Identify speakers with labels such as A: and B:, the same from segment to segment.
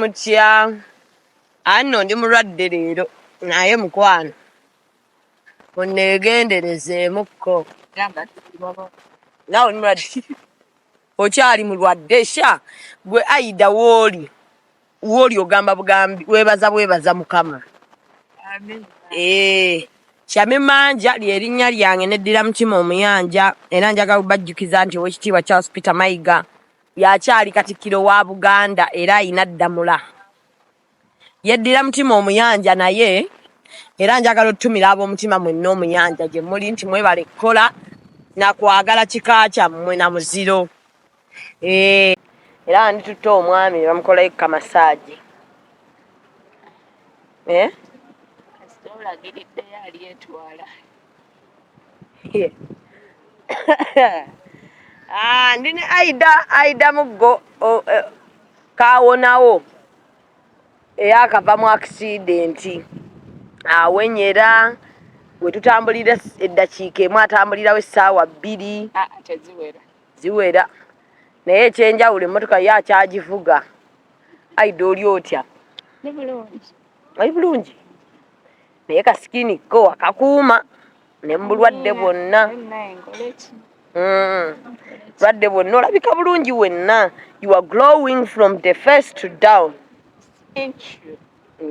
A: Mutya anno ndi mulwadde leero naye mukwano onneegenderezeemukko naawe oli mulwadde okyali mulwadde sha gwe Aida wooli ogamba bugambi weebaza Mukama. Kyamimanja ly'erinnya lyange neddira mutima omuyanja era njagala obajjukiza nti Oweekitiibwa Charles Peter Mayiga y'akyali Katikkiro wa Buganda era ayina Ddamula. Yeddira mutima omuyanja naye era njagala otutumira ab'omutima mwenna omuyanja gye muli nti mwebale kukola nakwagala kika kyammwe na muziro. Era nditutte omwami bamukolayo kamasaagi.
B: Olagiriddeyo alyetwala.
A: Ndi ne Aida Muggo kaawonawo eyakava mu akisidenti awenyera we tutambulira eddakiika emu atambulirawo essaawa 2 ziwera naye ekyenjawulo emmotoka ye akyagivuga. Aida oli otya? Oli bulungi naye kasikini ko akakuuma ne mbulwadde bwonna. Bulwadde bwonna olabika bulungi wenna. You are glowing from the face to down.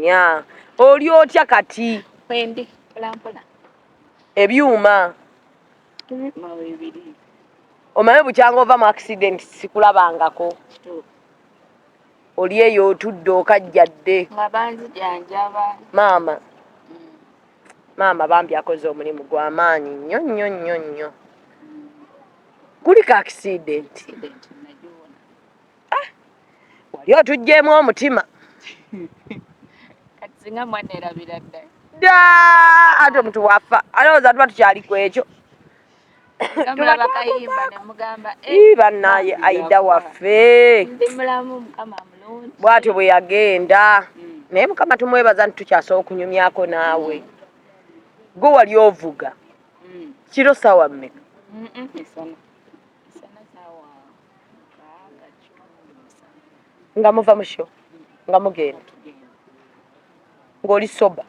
A: Yeah. Oli otya kati? Ebyuma omanyi bukyanga ova mu accident sikulabangako. Oli eyo otudde okajjadde. Maama bambi akoze omulimu gw'amaanyi nnyo. Kuliko accident. Wali otuggyemu omutima.
B: Singa mwana erabira ddala.
A: Ate omuntu wafa alowooza tuba tukyali ku ekyo.
B: Mulaba kayimba ne mugamba
A: Bannaaye Aida waffe
B: ndi mulamu Mukama mulungi.
A: bw'atyo bwe yagenda. Naye Mukama tumwebaza nti tukyasobola okunyumyako naawe. Gwe wali ovuga kiro ssaawa mmeka? Nga muva mu sho nga mugenda ng'oli soba.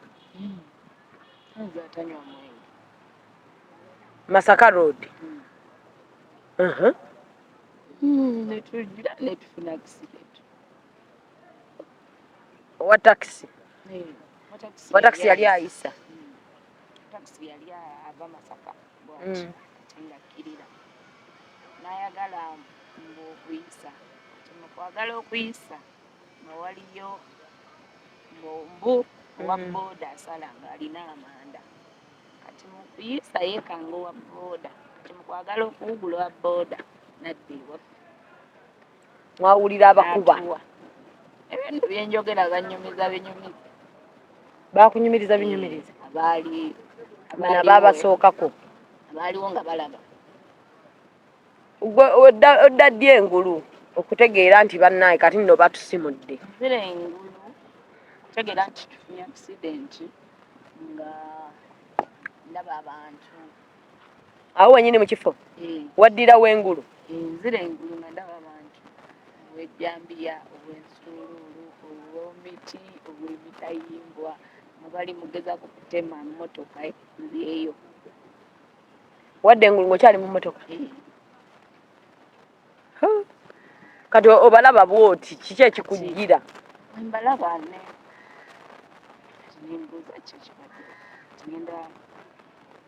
A: Masaka Road.
B: Netufuna accident.
A: Wa taxi? Wa taxi yali ayisa?
B: Taxi yali ava Masaka bw'ati nga akkirira n'ayagala okuyisa. Mu kwagala okuyisa nga waliyo mbu owa booda asala ng'alina amanda. Kati mu kuyisa yeekanga owa booda. Kati mu kwagala okuwugula owa booda nadda ewaffe.
A: Mwawulira abakuba?
B: Ebintu bye njogera bannyumiza binyumiza.
A: Baakunyumiriza binyumiriza?
B: Abaali
A: bano abaabasookako
B: abaaliwo nga balaba.
A: Odda ddi engulu okutegeera nti bannaaye kati nno batusimudde?
B: Nzira engulu okutegeera nti tufunye accident nga ndaba abantu.
A: Awo wennyini mu kifo? Waddirawo engulu?
B: Nzira engulu nga ndaba abantu. Ow'ejjambiya, ow'ensuuluulu, ow'omiti, ow'emitayimbwa nga bali mugezaako kutema mmotoka nzi eyo.
A: Wadde engulu ng'okyali mu mmotoka? Kati obalaba bw'oti kiki ekikujjira?
B: Mbalaba ne nimbuuza kyo kibadde ngenda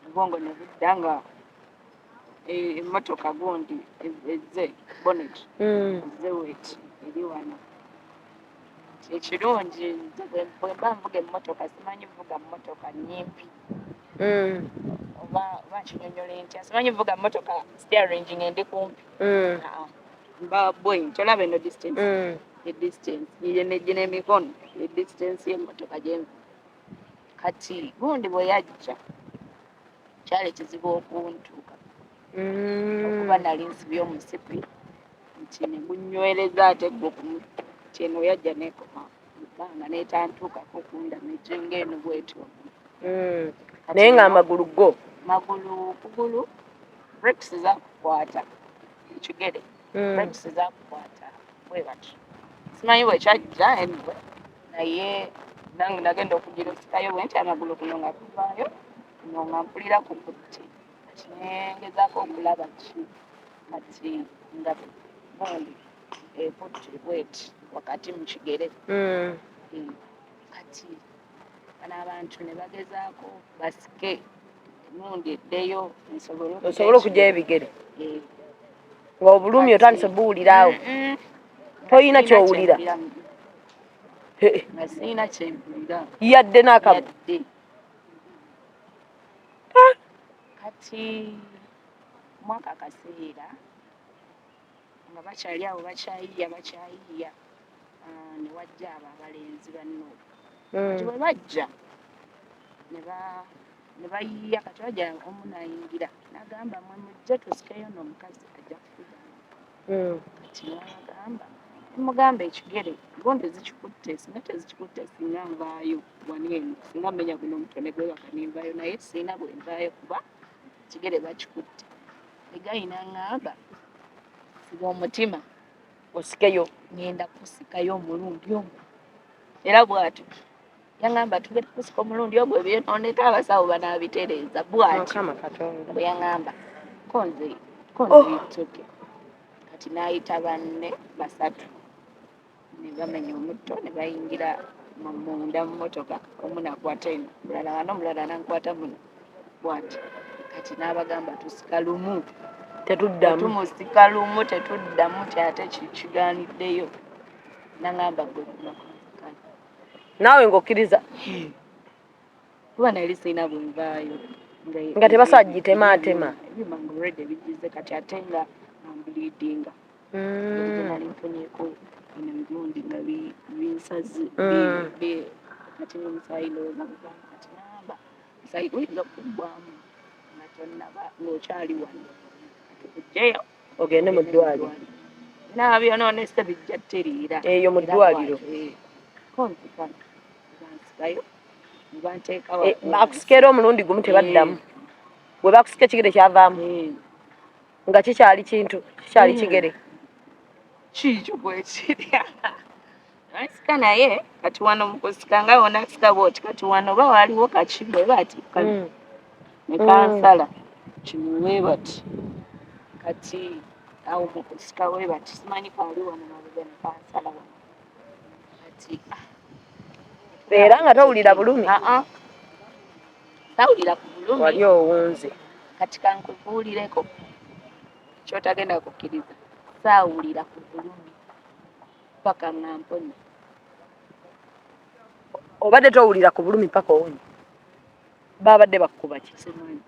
B: obwongo ne budda nga emmotoka gundi ezze bonnet ezze weti eri wano. Ekirungi bwe mba nvuga emmotoka simanyi vuga mmotoka nnyimpi oba nkinyonyola ntya simanyi vuga mmotoka steering ng'endi kumpi. Mba bwe tolaba eno distance. Distance gye n'emikono distance y'emmotoka gye. Kati gundi bwe yajja kyali kizibu okuntuuka okuba nali nsibye omusipi nti ne gunnywereza ate gwe nti eno yajja n'ekoma ebbanga n'etantuukako okunda nejjenga eno bwetyo.
A: Naye ng'amagulu go?
B: Kugulu brakes zakukwata ekigere brakes zakukwata bwe bati simanyi bwe kyajja anyway naye nange nagenda okugira osikayo bwe nti amagulu kuno nga kuvaayo kuno nga mpulira ku kutti kati nengezaako okulaba kati nga bondi ekutti bweti wakati mu kigere kati bano abantu ne bagezaako basike emundi eddeyo nsobole
A: okujja ebigere nga obulumi otandise buwuliraawo toyina kyowulira
B: nga sirina kyempulira
A: yadde n'akamu
B: kati mwaka akaseera nga bakyali awo bakyayiiya ne wajja abo abalenzi banno kati bwe bajja ne bayiiya kati wajja omu nayingira n'agamba mwe mujje tusikeyo n'omukazi ajja kufuga kati n'agamba mugamba ekigere gonde zikikutte singa tezikikutte singa nvaayo wani eno singa mmenya guno omutone gwebaka nenvaayo naye siina bwe nvaayo kuba ekigere bakikutte egayina ngamba siba omutima
A: osikeyo
B: ngenda kusikayo omulundi ogwo era bw'atyo yaŋŋamba tugenda kusika omulundi ogwo ebyonooneka abasawo banaabitereeza bw'atyo bwe yaŋŋamba konze itoke kati n'ayita banne basatu ne bamenya omutto ne bayingira munda mu mmotoka omu nakwata eno mulala wano mulala nankwata muno bw'atyo kati n'abagamba tusika lumu tetumusika lumu tetuddamu kyate kigaaniddeyo naŋŋamba gwe kumakakale
A: naawe ng'okkiriza
B: kuba nali sirina bwe nvaayo
A: nga tebasagitemaatema
B: ebyuma nga olwedde bigize kati ate nga ambuliidinga nali nfunyeeko bino ebirundi nga binsaze kati n'omusaayi looza kati namba omusaayi guyinza okuggwamu nga tonnaba ng'okyali wano tukugjeyo
A: ogende mu ddwaliro
B: naabyonoonese bijja tteriira
A: eyo mu ddwaliro
B: konzikano bansikayo nebanteeka
A: bakusikeera omulundi gumu tebaddamu bwe bakusika ekigere kyavaamu nga kikyali kintu kikyali kigere
B: kikyo bwekiri nasika naye kati wano mukusika nga wonasika bwoti kati wano ba waliwo kakibe bati nekansala kiwe bati kati awo mukusika we bati simanyi kaali wano mabega nekansala wano kati
A: era nga towulira bulumi
B: tawulira ku bulumi
A: wali owunze
B: kati kankubuulireko kyotagenda kukkiriza saawulira ku bulumi paka ngamponi
A: obadde towulira ku bulumi paka owonye babadde bakukuba ki
B: simanyi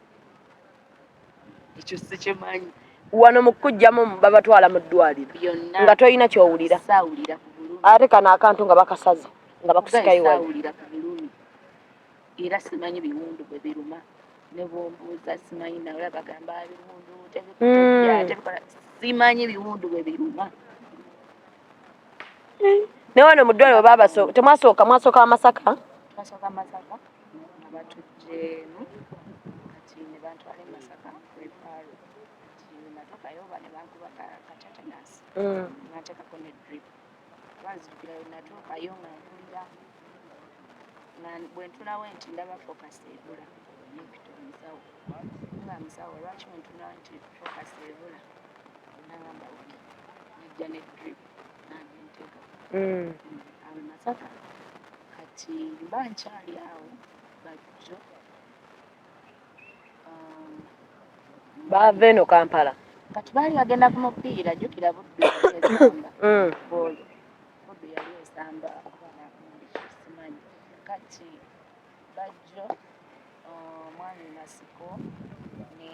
B: ekyo sikimanyi
A: wano mu kujjamu babatwala mu ddwaliro nga toyina kyowulira
B: saawulira ku bulumi
A: ate kano akantu nga bakasaze nga bakusikayo wali
B: saawulira ku bulumi era simanyi biwundu bwe biruma ne bwombuuza simanyi nawe bagamba biwundu tebikola simanyi biwundu bwe biruma
A: ne wano mu ddwaliro temwasooka mwasooka Masaka
B: twasooka Masaka nga batugjeemu kati ne bantwala e Masaka refaaro kati natuukayo oba ne bankuba katetanasi nateekako ne drip banzijukira we natuukayo nga mpulira nga bwe ntunawo nti ndaba focus ebula nempita omusawo nga musawo lwaki bwe ntunawo nti focus ebula nagamba nejja ne drip nagenteeka awo Masaka kati mba nkyali awo bajjo
A: baava eno Kampala
B: kati baali bagenda ku mupiira jjukira Buddu esamba boolo Buddu yali esamba abaana simanyi kati bajjo mwami Masiko ne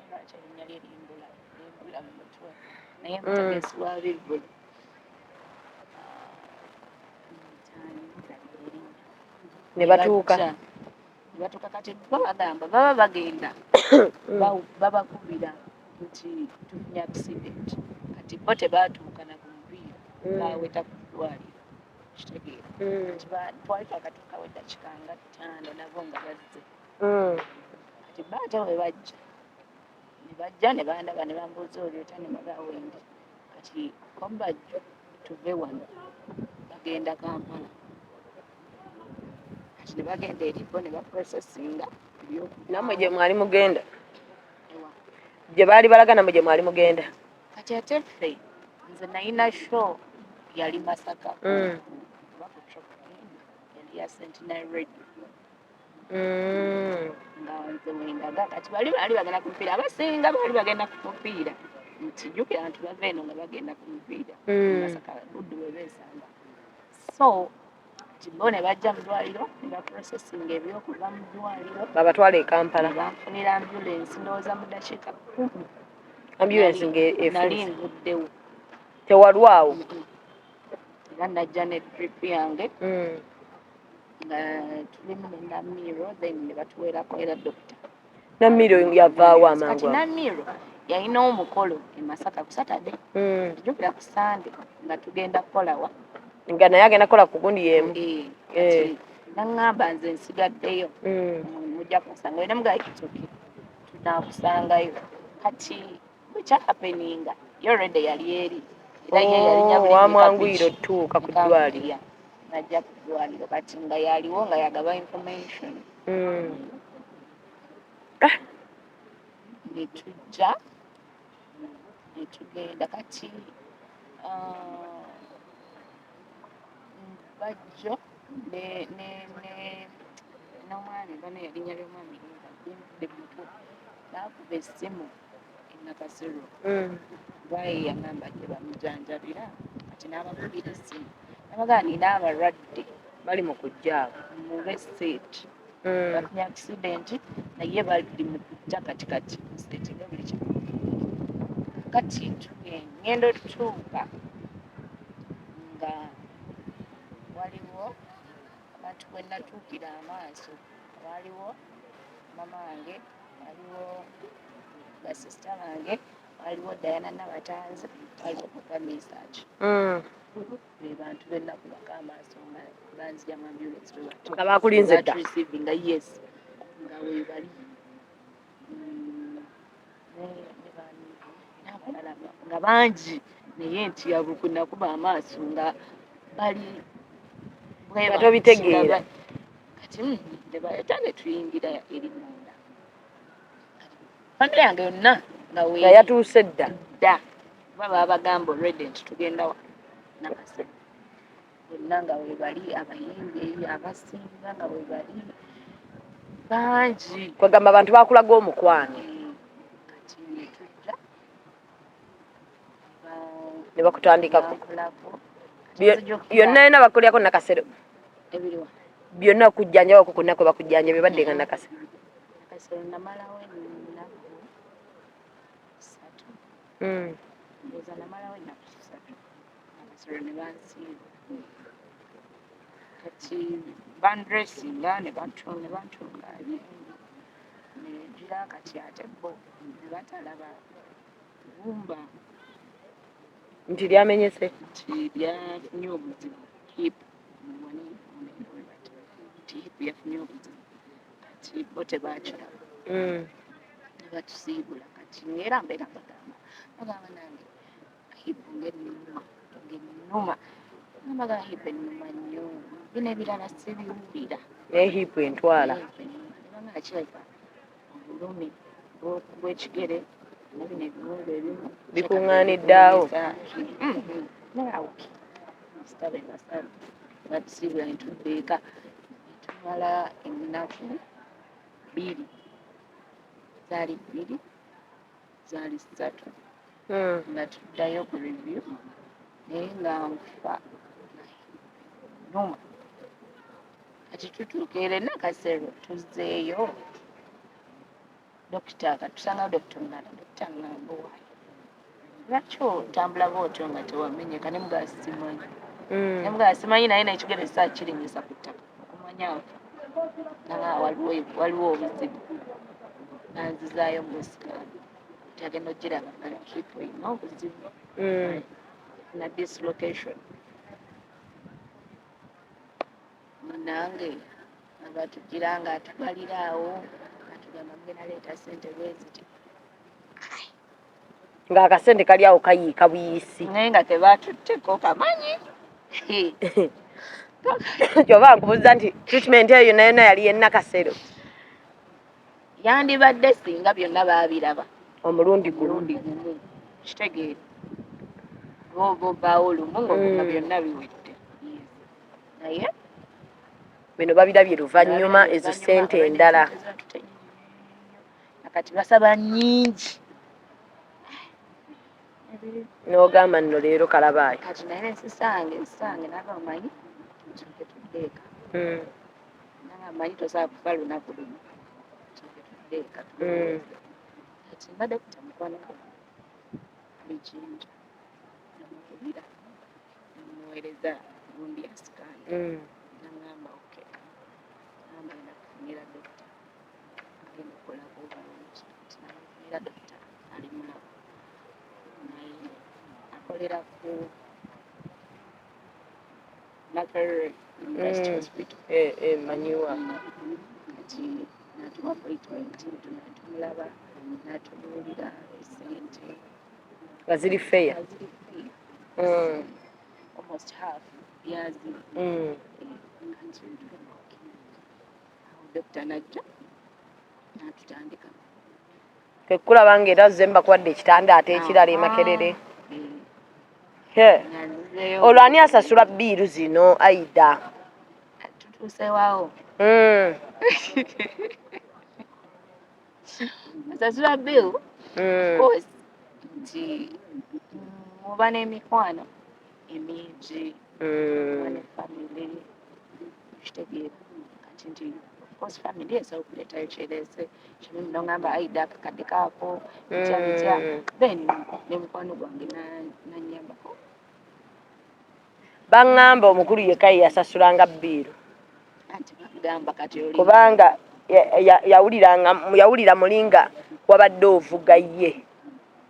B: lwaki erinnya lye limbula mu mutwe naye mutegesi wa Bivvulu
A: ne batuuka
B: kati bagamba baba bagenda babakubira nti tufunye accident kati bo tebaatuuka na ku mupiira baweta ku ddwaliro kitegeera kati twali twakatuuka eddakiika nga 5 nabo nga bazze kati baate we bajja ne bajja ne bandaba ne bambuuza oli otya ne bagaawo endi kati Kobajjo tuve wano bagenda Kampala kati ne bagenda eriko ne baprocessinga
A: nammwe gye mwali mugenda
B: ewa
A: gye baali balaga nammwe gye mwali mugenda
B: kati ate ffe nze nalina show yali Masaka oba ku Tropicana yali ya Centenary Radio nga nze wendaga kati bali bagenda ku mupiira abasinga bali bagenda ku mupiira nti jjukira abantu bava eno nga bagenda ku mupiira Masaka buddu bwe beesanga so bo ne bajja mu ddwaliro ne baprocessinga ebyokuva mu ddwaliro
A: babatwala e Kampala
B: banfunira ambulance ndowooza mu ddakiika 10
A: ambulance
B: nali nguddewo
A: tewalwawo
B: era najja ne drip yange nga tulimu ne Namiro then ne batuweerako era dokita
A: Namiro yavaawo
B: kati
A: amangu
B: Namiro yalina omukolo e Masaka ku Saturday tujjukira ku Sunday nga tugenda kukolawa
A: nga naye agenda kukola ku gundi y'emu
B: kati naŋŋamba nze nsigaddeyo mujja kunsanga ne mugayi kituki tunaakusangayo kati bwekyahapeninga ye already yali eri era ye yali
A: wamwanguyira otuuka ku ddwaliro
B: najja ku ddwaliro kati nga yaliwo nga yagaba information netujja netugenda kati Bajjo n'omwami bano erinnya ly'omwami lingadde naakuba essimu e Nakasero lwaye yagamba gye bamujjanjabira kati n'abakubira essimu nabaga nina abalwadde
A: bali mu kujjaawo
B: mube seeti bafunye accident naye bali mu kujja katikati siteetinga buli kimu kati ngendo tutuuka nga waliwo abantu bwe natuukira amaaso waliwo mama wange waliwo basisita bange waliwo Diana Nabatanzi waliwo papa Misaaki be bantu be nakubako amaaso nga banzija mu ambulance
A: nga bakulinze dda
B: nga yes nga weebali n'abalala nga bangi naye nti yabuku nakuba amaaso nga bali
A: nga tobitegeera
B: kati nebaleeta ne tuyingira eri munda famire yange yonna nga
A: yatuuse dda
B: baba abagamba already nti tugenda Nakasero bonna nga weebali abayimbi abasinga nga weebali bangi
A: kwegamba abantu bakulaga omukwano
B: kati netujja
A: ne bakutandikako byonna yona bakulyako Nakasero
B: ebiriwa
A: byonna okujjanjaba okukuna kwe bakujjanja bye badde nga Nakasero
B: namalawo ennaku 3 ndowooza namalawo ennaku 3 Nakasero ne bansiiba kati bandressinga ne bantunga negira kati ate bo ne batalaba bumba
A: nti lyamenyese
B: nti lyafunye obuzibu hip nti hip yafunye obuzibu kati bo tebakiraba ne batusiibula kati era mbeera bagamba nange hip ng'ennuma nambaga hip ennuma nnyo bino ebirala sibiwulira
A: naye hip entwala
B: nebanga kireka obulumi bw'ekigere nebino ebiwundu ebimu
A: bikuŋŋaaniddaawo
B: batusiibula netudda eka netumala ennaku 2 zaali 3 nga tuddayo ku review naye nga nfa numa kati tutuuka era Nakasero tuzzeeyo dokita katusangawo dokita ŋŋamba waayo lwaki otambula bwotyo nga tewamenyeka ne mugaa simanyi naye nekigere saa kirinyisa ku ttaka okumanyaawo waliwo obuzibu nanzizaayo musikaani agenda ogiraba kipo erina obuzibu na dislocation nange abatugira nga atubalira awo atugamba mugenda leeta ssente bweziti
A: ng'akasente kali awo kayiika buyisi
B: naye nga tebaatutteko kamanyi
A: kyova nkubuuza nti treatment eyo yonna yonna yali yennakasero
B: yandibadde singa byonna baabiraba
A: omulundi
B: mulundi gumu kitegeere oba obaawo lumu ng'oguma byonna biwedde naye
A: bino babirabye luvannyuma ezo ssente endala
B: nakati basaba nnyingi
A: n'ogamba nno leero kalabaayi
B: kati naye nsisange naga omanyi tuke tuddeeka naga omanyi tosobola kufa lunaku lumu tuke tuddeeka kati mbadde kuta mukwano bijinja namukubira namuweereza gundi ya sikaani nagamba oke nagamba genda kufunira dokita agenda okukolako obulungi namufunira dokita ali mulamu naye akolera ku Makerere University Hospital
A: manyiwa
B: kati natuwa appointment tumulaba natubuulira esente
A: nga ziri feya
B: almost half yazi awo dokita najja natutandika
A: kekulaba ng'era zze mbakwadde ekitanda ate ekirala e Makerere olwo ani asasula bbiiru zino Aida
B: tutuusewawo asasula bill course nti muba n'emikwano emingi muba ne family kitegeera kati nti ofcourse family esobola okuleetayo kyerese kimu nogamba Aida akakadde kaako bitya then ne mukwano gwange nanyambako
A: baŋŋamba omukulu yekka yasasulanga bbiiru
B: anti bagamba kati oli
A: kubanga yawulira mulinga wabadde ovuga ye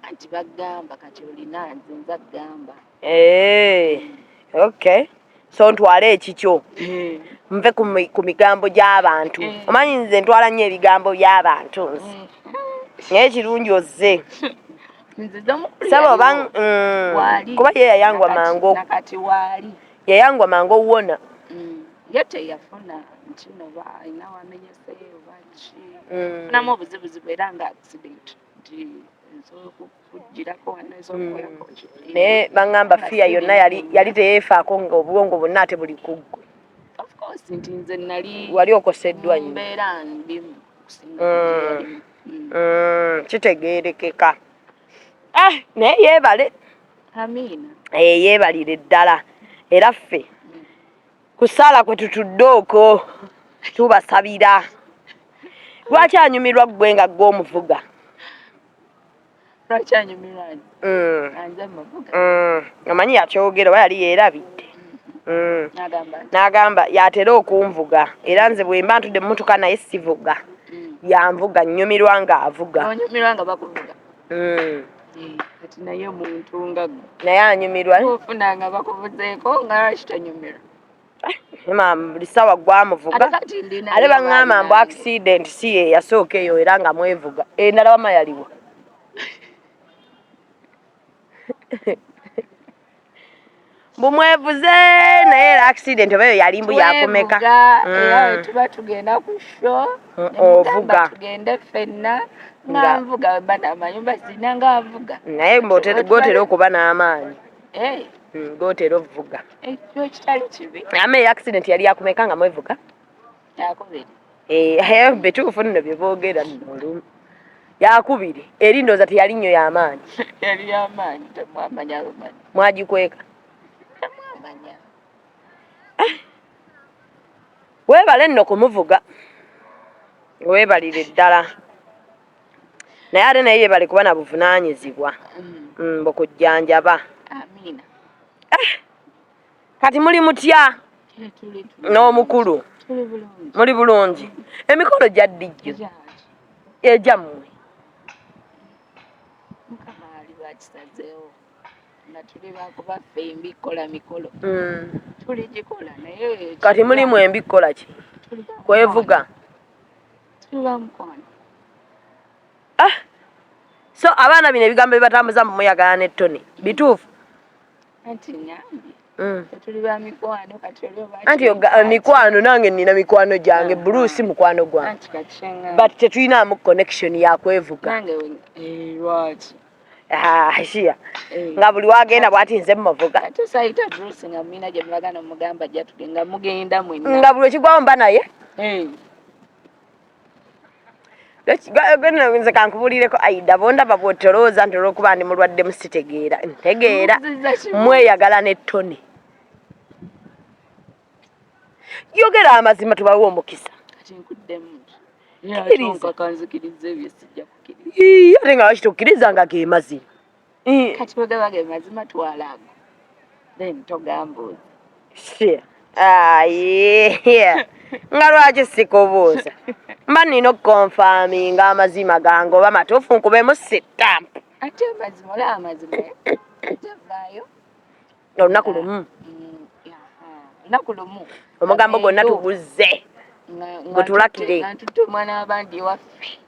B: anti bagamba kati olina nze nza gamba
A: okay so ntwale ekikyo nve ku migambo gy'abantu omanyi nze ntwala nnyo ebigambo by'abantu nze naye kirungi ozze saba oba kuba ye yayangwa mangu
B: nakati waali
A: yayangwa mangu owona
B: ye teyafuna nti noba alina wamenyese oba ki funamu obuzibuzibu era nga accident nti nsobola okukugirako wano esobola okukolako
A: naye baŋŋamba fiya yonna yali teyeefaako nga obwongo bwonna ate buli kuggwe
B: of course nti nze nali
A: wali okoseddwa nnyo
B: mbeera mbi kusinga
A: kitegeerekeka naye yeebale
B: amiina
A: yeebalire ddala era ffe ku ssaala kwe tutudde okwo tubasabira lwaki anyumirwa ggwe nga ggwe omuvuga
B: lwaki anyumirwa anze muvuga
A: omanyi yakyogera oba yali yeerabidde n'agamba yatera okunvuga era nze bwe mba ntudde mmotoka naye sivuga yanvuga nnyumirwa ng'avuga
B: onyumirwa nga bakuvuga kati naye omuntu nga gwe
A: naye anyumirwa
B: ofuna nga bakuvuzeeko nga lwaki tonyumirwa
A: buli ssaawa gwamuvuga ate baŋŋamba mbu accident si ye yasooka eyo era nga mwevuga endala wama yaliwo bumwevuze naye era accident oba eyo yali mbu yakomeka
B: era tuba tugenda ku show
A: ovuga
B: tugende ffenna nga nvuga wemba n'amayumba sirina nga nvuga
A: naye gwotera okuba n'amaanyi gwotera ovuga
B: ekyo kitali kibi
A: ama eyo accident yali yakomeka nga mwevuga
B: yakubiri
A: betuufu nno bye boogera nno olumu yakubiri eri ndooza teyali nnyo y'amaanyi
B: yali y'amaanyi temwamanya lumanyi
A: mwagikweka
B: temwamanya
A: weebale nno kumuvuga weebalire ddala naye ate naye yeebale kuba na buvunaanyizibwa mbukujjanjaba
B: amiina
A: kati muli mutya n'omukulu muli bulungi emikolo gyaddijjo egyammwe
B: mukama ali bakisazeewo nga tuli bakuba ffe embikola mikolo tuligikola naye
A: kati mulimu embikola ki kwevuga
B: tuli bamukwano
A: so abaana bino ebigambo bibatambuza mu muyagala ne Tony bituufu
B: anti nyambi tuli ba mikwano kati olwo
A: anti mikwano nange nina mikwano gyange Bruce mukwano gwange
B: anti kachenga
A: but tetulinamu connection ya kwevuga
B: nange what
A: shia nga buli wagenda bwati nze muvuga
B: ate sayita Bruce nga mina gye mulagana mugamba ajja tugenda mugenda mwenna
A: nga buli ekigwawo mba naye nze kankubulireko Aida bondaba bwotolooza nti olwokuba ndi mulwadde musitegeera ntegeera mweyagala ne Tony yogera amazima tubawe omukisa ate nga wakitukkiriza nga ge mazima
B: kati bwegaba ge mazima twalaago then togambuuza
A: nga lwaki sikubuuza mba nina okukonfaminga amazima gange oba matuufu nkubemu sitampu
B: ate amazima olaba amazima javaayo
A: olunaku lumu omugambo gwonna tuguze gwe tulakire
B: ntute omwana w'abandi ewaffe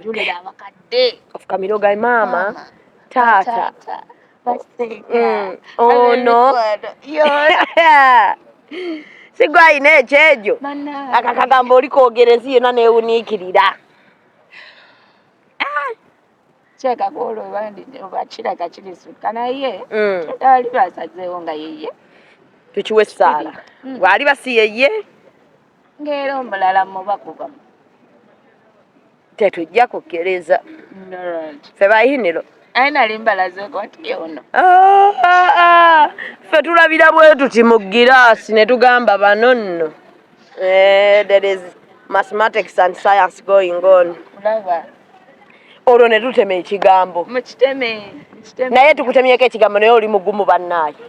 B: julira abakadde
A: ofukamira ogaye maama taata ono sigwayina ekyejo akakagambo oli koogerezi yonna neewuniikirira
B: kyekakolo oba kiraga kirisukka naye todali basazeewo nga yeye
A: tukiwe essaala bwali basi yeye
B: ng'era omulala mubakubamu
A: tetujja kukiriza ffe bayiniro
B: aye nali mbalazeeko ati ono
A: ffe tulabira bwe tuti mu giraasi ne tugamba bano nno there is mathematics and science going on
B: kulaba
A: olwo ne tutema ekigambo
B: mukiteme
A: naye tukutemyeko ekigambo naye oli mugumu bannaayo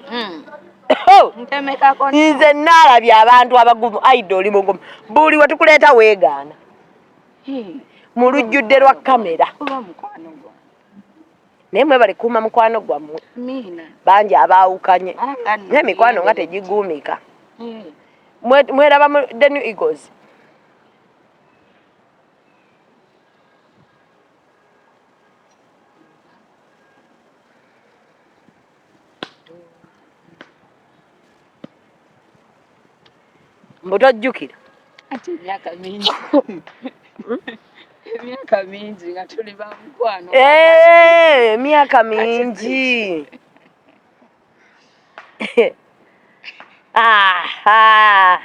B: ntemekako
A: nze naalabye abantu abagumu Aida oli mugumu buli we tukuleeta weegaana mu lujjudde lwa kamera
B: oba mukwano gwa
A: naye mwebale kuuma mukwano gwammwe
B: miina
A: bangi abaawukanye n'emikwano nga tegiguumika mweraba mu The New Eagles mbutojjukira
B: ate emyaka mingi emyaka mingi nga tuli ba mukwano
A: emyaka mingi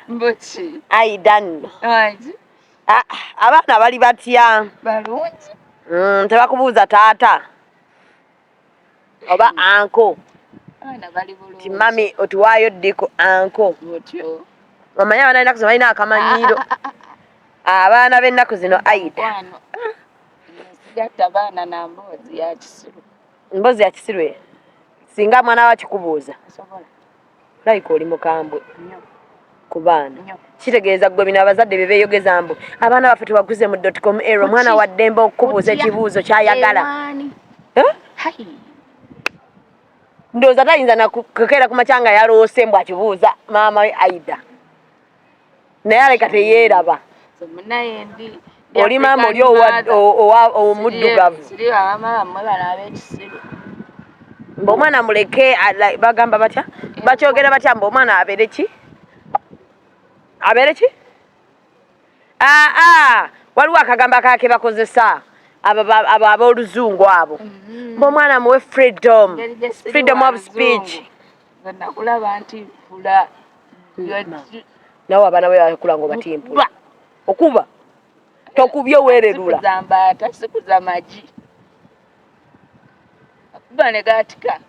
B: mbuki
A: Aida nno
B: aji
A: abaana bali batya
B: balungi
A: tebakubuuza taata oba anko
B: abaana bali bulungi
A: ti mami otuwaayo ddiko anko
B: otyo
A: omanyi abaana b'ennaku zino balina akamanyiiro abaana b'ennaku zino Aida
B: sigatta abaana na mboozi ya kisiru
A: mboozi ya kisirwe singa mwana wa kikubuuza like oli mukambwe ku baana kitegeeza gwe bino abazadde bye beeyogeza mbu abaana baffe tubaguze mu .com era omwana wa ddembe okukubuuza ekibuuzo ky'ayagala ndowooza tayinza nakukeera ku makyanga yaloose mbu akibuuza maama we Aida naye aleka teyeeraba oli maama oli omuddugavu mbu omwana muleke bagamba batya bakyogera batya mbu omwana abeere ki waliwo akagambo akake bakozesa abo ab'oluzungu abo mbu omwana muwe freedom of speech
B: nakulaba nti fula
A: nawe abaana bwe bakula ng'obatimpula okuba tokubye weererula
B: sikuza mbaata sikuza magi akuba ne gaatika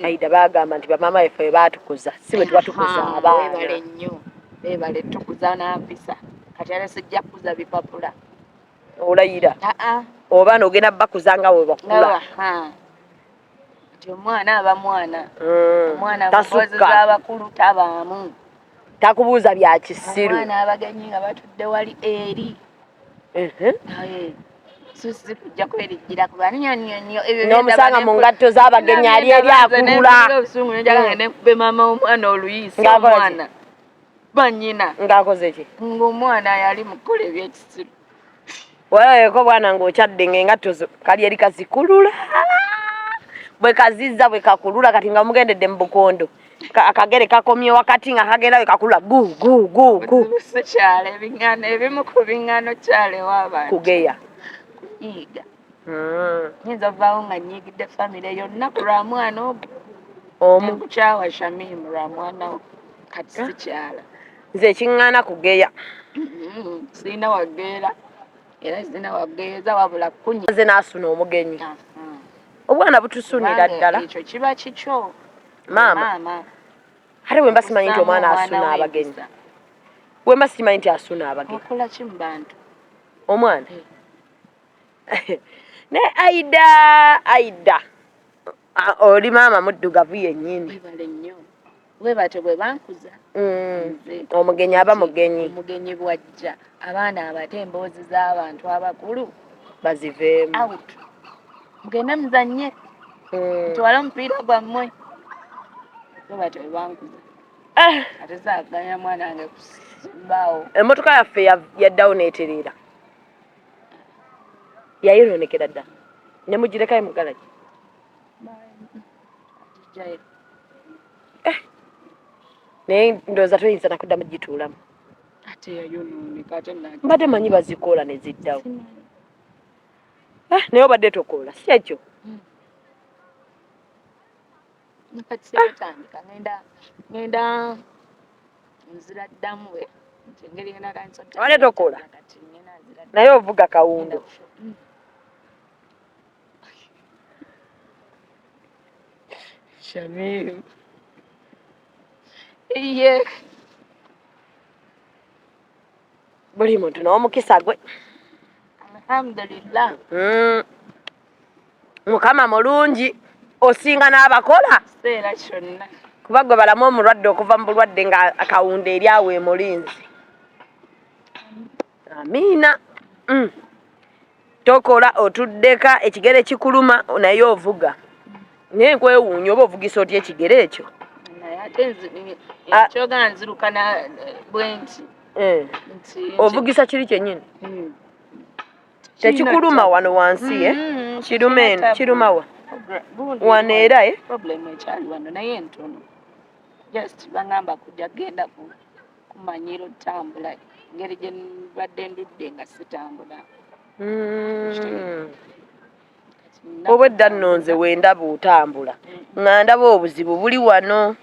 A: Aida bagamba nti bamaama baffe bwe baatukuza si bwe tubatukuza abaana
B: weebale nnyo beebale tukuza n'ampisa kati ate sijja kukuza bipapula
A: olayira oba n'ogenda bakuza nga bwe bakula
B: nti omwana aba mwana omwana mukozi z'abakulu tabaamu
A: takubuuza bya kisiru
B: omwana abagenyi nga batudde wali eri susi kujja kwerijjira kuba nnyo
A: n'omusanga mu ngatto z'abagenyi ali eri akulula
B: obusungu njala ngende nkube maama w'omwana oluyisa omwana bannyina
A: ng'akoze ki
B: ng'omwana yali mukola ebyekisiru
A: Walabeko bwana ng'okyadde ng'engatto zo kali eri kazikulula. Bwe kazizza bwe kakulula kati nga mugendedde mu Bukondo. Akagere kakomye wakati nga kagenda we kakulula gu.
B: Kyale ebiŋŋaano ebimu ku biŋŋaano kyalewo abantu.
A: Kugeya.
B: Kunyiiga. Nyinza ovaawo nga nyiigidde famire yonna ku lwa mwana ogwo. Nkukyawa Shamimu lwa mwana wo kati sikyala.
A: Nze ekiŋŋaana kugeya.
B: Sirina wageera. Era sirina wageeza wabula kunyiiga.
A: Nze naasuna omugenyi. Obwana butusunira ddala.
B: Ekyo kiba kikyo.
A: Maama. Ate bwe mba simanyi nti omwana asuna abagenyi. Bwe mba simanyi nti asuna abagenyi.
B: Okola ki mu bantu?
A: Omwana? Ne Aida. Oli maama muddugavu yennyini.
B: Webale nnyo. Webate bwe bankuza.
A: Omugenyi aba mugenyi.
B: Omugenyi bwajja. Abaana abato emboozi z'abantu abakulu.
A: Baziveemu.
B: Out. Mugende muzannye. Mutwale omupiira gwammwe. Webate bwe bankuza. Ate saaganya mwana wange kusimbaawo. Emmotoka
A: yaffe yaddawo n'etereera. Yayonoonekera ddala. Ne mugirekayo mu galagi. Naye ndowooza toyinza na kuddamu gituulamu.
B: Ate yayonooneka ate
A: mbadde manyi bazikoola ne ziddawo. Naye obadde tokoola si ekyo.
B: Nakati seetandika ngenda nzira ddamu we. Engeri ngenda kansotta.
A: Wale tokoola. Naye ovuga kawundo.
B: Shamimu. Iye.
A: Buli muntu n'omukisa gwe.
B: Alhamdulillah.
A: Mukama mulungi. Osinga n'abakola?
B: Seera kyonna.
A: Kuba gwe balamu omulwadde okuva mu bulwadde nga akawundo eri awo emulinzi. Amiina. Tokola otuddeka ekigere kikuluma naye ovuga. Naye nkwewuunya oba ovugisa otya ekigere ekyo?
B: Naye ate ekyoga nzirukana bwe nti.
A: Ovugisa kiri kyennyini? Tekikuluma wano wansi kiruma wa? Wano era
B: problem ekyali wano naye ntono. Just bangamba kujja genda kumanyira otambula ngeri gye mbadde ndudde nga sitambula.
A: Obwedda nno nze wendaba otambula nga ndaba obuzibu buli wano.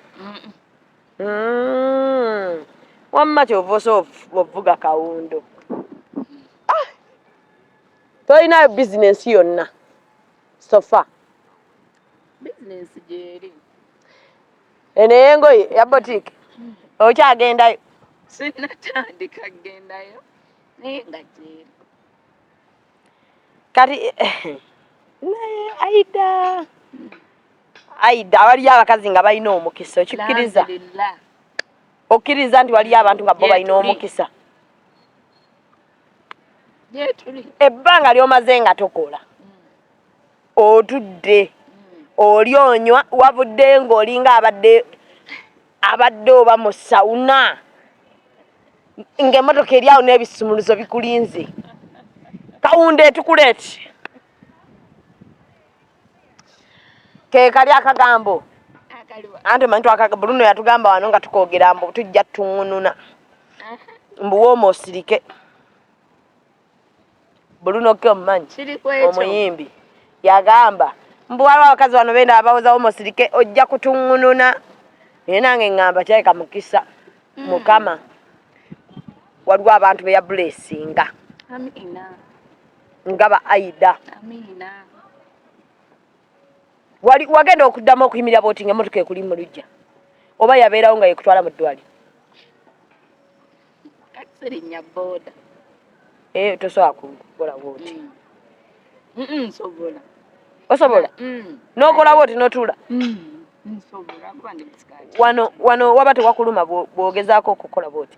A: Wamma kyova ovuga kawundo. Tolinayo bizinensi yonna sofa.
B: Bizinensi gyeri.
A: Eno engoye ya botiki okyagendayo?
B: Sinnatandika kugendayo naye nga gyeri.
A: Kati Aida waliyo abakazi nga balina omukisa okikkiriza? Okkiriza nti waliyo abantu nga bo balina omukisa? Ebbanga ly'omaze nga tokola otudde oli onywa wabudde ng'olinga abadde oba mu sawuna ng'emmotoka eri awo n'ebisumuluzo bikulinze. Kawundo etukuleeti ke kali akagambo anti omanyi twakagambo luno yatugamba wano nga tukoogera mbu tujja tuŋŋununa mbuwooma osirike. Bulunoke omumanyi omuyimbi yagamba mbu waliwo abakazi wano benda abawozawo musirike ojja kutuŋŋununa. Naye nange ŋŋamba kyaleka mukisa Mukama waliwo abantu be yabuleesinga nga ba Aida. Wagenda okuddamu okuyimirira bw'oti ng'emmotoka ekuli mu luggya oba yabeerawo nga yekutwala mu ddwaliro?
B: Sirinya booda.
A: Tosobola kukola bw'oti?
B: Nsobola.
A: Osobola? N'okola bw'oti n'otuula?
B: Nsobola kuba ndi musikati.
A: Wano waba tewakuluma bw'ogezaako okukola bw'oti?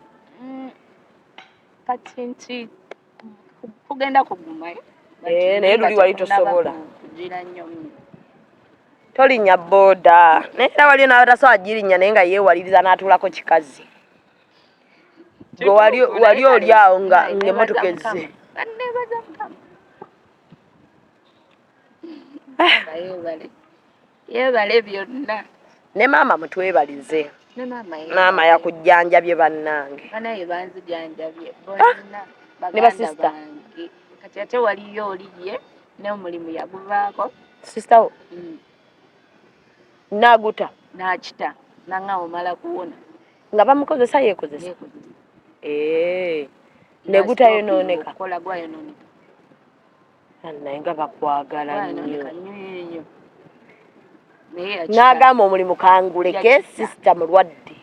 B: Kati nti kugenda kugumayo.
A: Naye luli wali tosobola.
B: Kugira nnyo.
A: Tolinnya booda. Naye era waliyo n'abatasobola girinnya naye nga yeewaliriza n'atuulako kikazi. Gwe wali oli awo nga emmotoka ezze.
B: Banneebaza Mukama. Yeebale byonna.
A: Ne maama mutwebalize.
B: Ne maama yeebale.
A: Maama yakujjanjabye bannange.
B: Banaye banzijanjabye bonna baganda bange. Kati ate waliyo oliye n'omulimu yaguvaako.
A: Sister wo? Naguta?
B: N'akita nanga omala kuwona.
A: Nga bamukozesa yeekozesa? Neguta yonooneka?
B: Kola gwayonooneka.
A: Naye nga bakwagala nnyo. N'agamba omulimu kanguleke sisita mulwadde.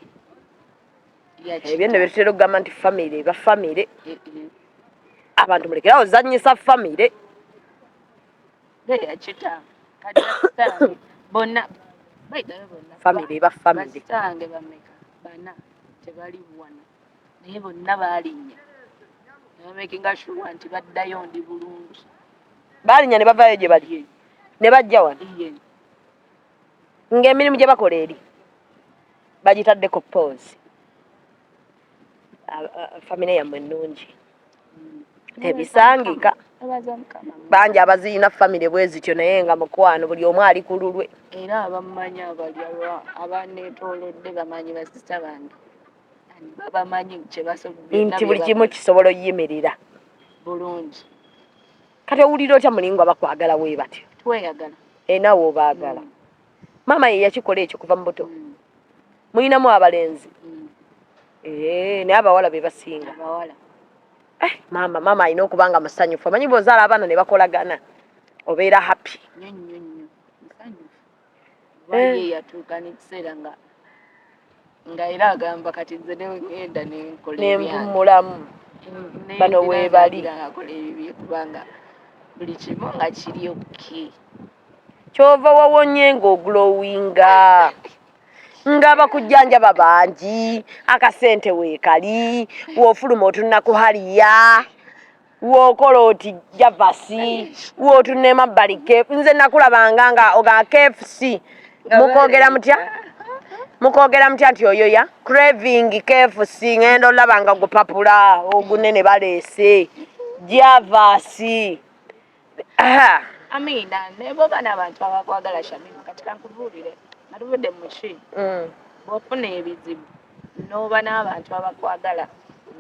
A: Ebyo nno bitera okugamba nti famire eba famire. Abantu mulekerawo zanyisa famire.
B: Yakita kati bonna
A: famire eba famire.
B: Basitange bameka bana tebali wano naye bonna baalinya nemakinga sure nti baddayo ndi bulungi.
A: Baalinya ne bavaayo gye bali ne bajja wano ng'emirimu gye bakola eri bagitaddeko pause. Famire yammwe ennungi tebisangika. Bangi abaziina famire bwe zityo naye nga mukwano buli omu ali ku lulwe.
B: Era abamanyi abaneetoolodde bamanyi basista bange babamanyi kye basobodde
A: nti buli kimu kisobola oyimirira
B: bulungi.
A: Kati owulira otya mulingwa bakwagala we batyo?
B: Tweyagala.
A: Naawe obaagala. Maama ye yakikola ekyo kuva mu buto. Mulinamu abalenzi? Naye abawala be basinga.
B: Abawala.
A: Maama alina okuba nga musanyufu. Omanyi bw'ozaala abaana ne bakolagana obeera happy.
B: Nnyo musanyufu. Waye yatuuka n'ekiseera nga era agamba kati nze ngenda nenkola ebyange.
A: Nenvumulamu. Bano weebali.
B: Akola ebibye kubanga buli kimu nga kiri okke.
A: Kyova wawonye ng'ogulowinga. Nga bakujjanjaba bangi, akasente weekali, w'ofuluma otunna ku haliya, w'okola oti javasi, w'otunna emabbali keefu. Nze nakulabanga nga oga KFC. Mukogera mutya nti oyoya? Craving KFC ngenda olaba nga gupapula ogunene baleese. Javasi.
B: Amina, nebo bana abantu abakwagala Shamima kati kankubuulire. Natuvudde mu ki? Bw'ofuna ebizibu n'oba n'abantu abakwagala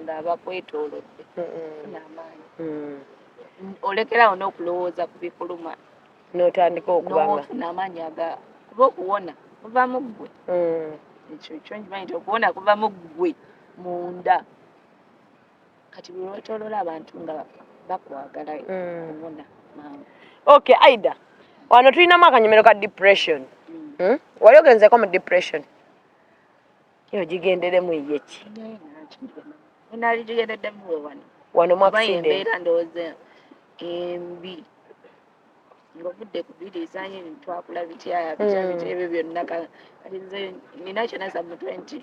B: nga bakwetoolodde funa amaanyi. Olekerawo n'okulowooza ku bikuluma
A: n'otandika okubanga
B: n'ofuna amaanyi kuba okuwona kuva mu ggwe. Ekyo nkimanyi nti okuwona kuva mu ggwe munda. Kati bwe wetoolola abantu nga bakwagala okuwona mangu.
A: Okay, Aida, wano tulinamu akanyomero ka depression. Wali ogenzeeko mu depression? Yo gigenderemu ye ki?
B: Nali gigendeddemu we wano.
A: Wano mu accident.
B: Embeera ndowooza embi. Ng'ovudde ku biriisaanye twakula bitya ebyo byonna kati nze nina kyenasa mu 20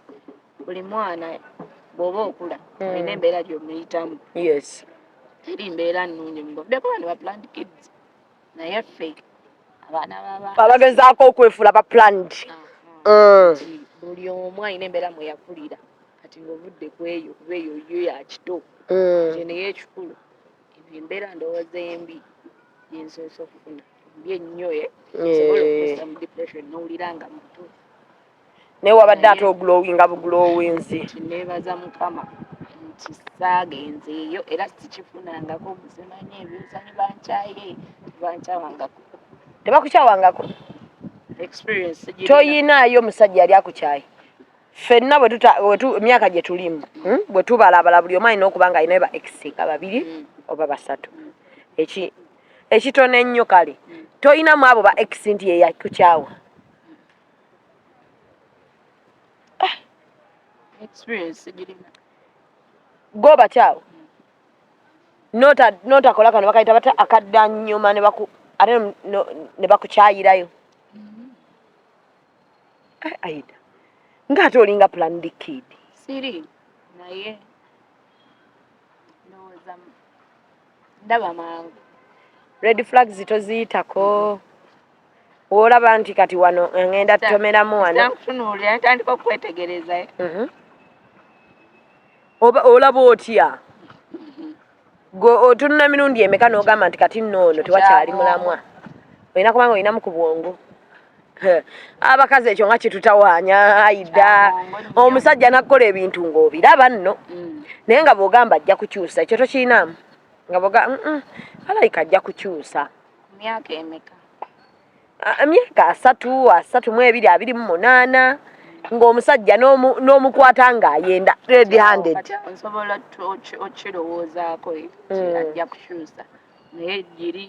B: buli mwana bw'oba okula olina embeera gy'omuyitamu.
A: Yes.
B: Teri mbeera nnungi mubavuddeko bano ba planned kids naye ffe abaana
A: abagezaako okwefuula ba planned.
B: Buli omu alina embeera mwe yakulira kati ng'ovudde ku eyo kuba eyo yo ya kito kye naye ekikulu ebyo embeera ndowooza embi gyensoose okufuna mbi ennyo sobola okukosa mu depression n'owulira nga muto.
A: Naye wabadde ate ogulowinga bugulowinzi.
B: Neebaza Mukama nti saagenze eyo era sikifunangako simanyi ebyozanyi bankyaye tebankyawangako.
A: Tebakukyawangako?
B: Experience
A: toyinaayo musajja yali akukyaye. Ffenna emyaka gye tulimu bwe tubalabala buli omu alina okuba nga alina ba ekisinga babiri oba basatu. Ekitono ennyo kale toyinamu abo ba ekisi nti ye yakukyawa.
B: Experience girina.
A: Go bakyawo. Notakola kano bakayita bata akaddanyuma ne bakukyayirayo. Aida. Ng'ate olinga planned kid.
B: Siri naye ndowooza ndaba mangu.
A: Red flags toziyitako. Olaba nti kati wano ngenda tutomeramu wano.
B: Nkutunuulira ntandika okwetegereza.
A: Olaba otya? gwe otunula mirundi emeka n'ogamba nti kati nno tewakyali mulamwa olina kubanga olinamu ku bwongo abakazi ekyo nga kitutawaanya Aida omusajja nakkola ebintu ng'obiraba nno naye nga bw'ogamba ajja kukyusa ekyo tokiinamu nga bw'ogamba alayika ajja kukyusa
B: myaka emeka
A: emyaka 32 ng'omusajja n'omukwata ng'ayenda red handed
B: nsobola okirowoozaako ajja kukyusa naye giri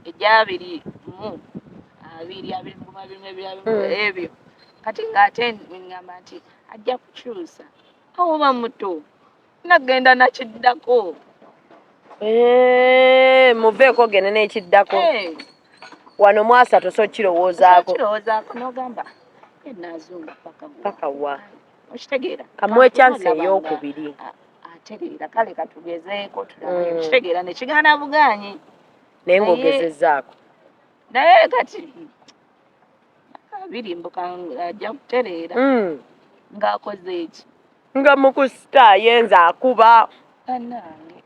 B: ejabiri mu 20 ebyo kati ng'ate ngamba nti ajja kukyusa awoba muto nagenda nakiddako
A: muveeko gene n'ekiddako wano mwasa tosokirowoozaako
B: n'ogamba enazunga
A: paka wa
B: okitegeera
A: kamuwe chance ey'okubiri
B: ategeera kale katugezeeko tulabe okitegeera nekigaana bugaanyi
A: naye ng'ogezezzaako
B: naye kati birimbuka ajja kutereera ng'akoze eki
A: nga mukusita yenza akuba
B: annange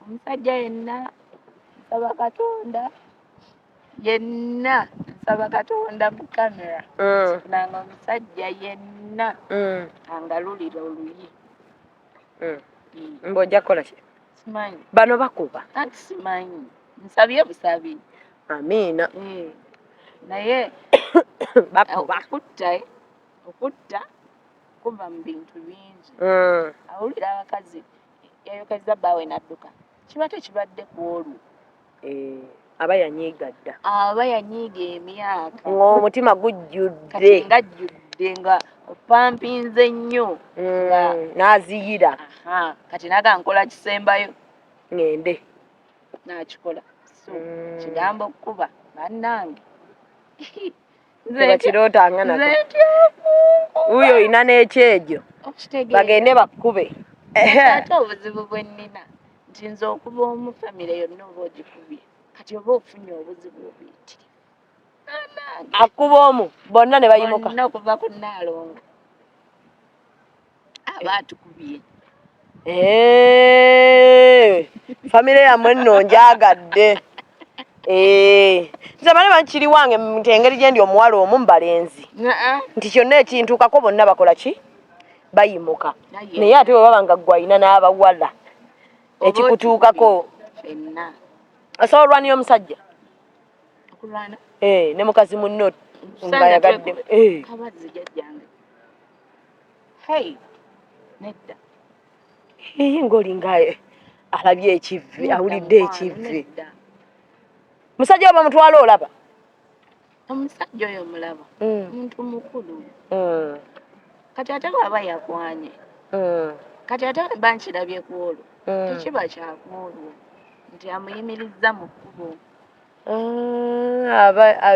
B: omusajja yenna nsaba katonda mu kamera nanga omusajja yenna angalulira oluyi
A: ng'ojja kukola ki
B: simanyi
A: bano bakuba
B: anti simanyi nsabye busabi
A: amiina
B: naye
A: bakuba
B: okutta kuva mu bintu bingi awulira abakazi yayokeza bbaawe nadduka kiba tekibadde ku olwo
A: aba yanyiiga dda
B: aba yanyiiga emyaka
A: ng'omutima gujjudde
B: kati ngajjudde nga opampinze nnyo
A: n'aziyira
B: kati naga nkola kisembayo
A: ngende
B: nakikola so kigambo okukuba bannange
A: tebakirootanga nako wuyo olina n'ekyejo bagende bakkube
B: ate obuzibu bwe nnina nti nze okuba omu famire yonna oba ogikubye kati oba ofunye obuzibu obuyitirivu
A: akuba omu bonna ne bayimuka
B: bonna okuva ku Nnaalongo aba atukubye
A: famire yammwe nno njagadde nze bane bankiri wange nti engeri gye ndi omuwala omu mubalenzi nti kyonna ekintuukako bonna bakola ki bayimuka naye ate bwe baba nga ggwe alina n'abawala ekikutuukako osobola olwanira omusajja ne mukazi munno ngayagadde
B: kabazzi jajjange nedda
A: ng'oli nga alabye ekivve awulidde ekivve musajja oba mutwala olaba
B: omusajja oyo mulaba muntu mukulu kati ate bw'aba yakwanye kati ate ba nkirabye ku olwo tekiba kyakwolwo nti amuyimirizza mu kkubo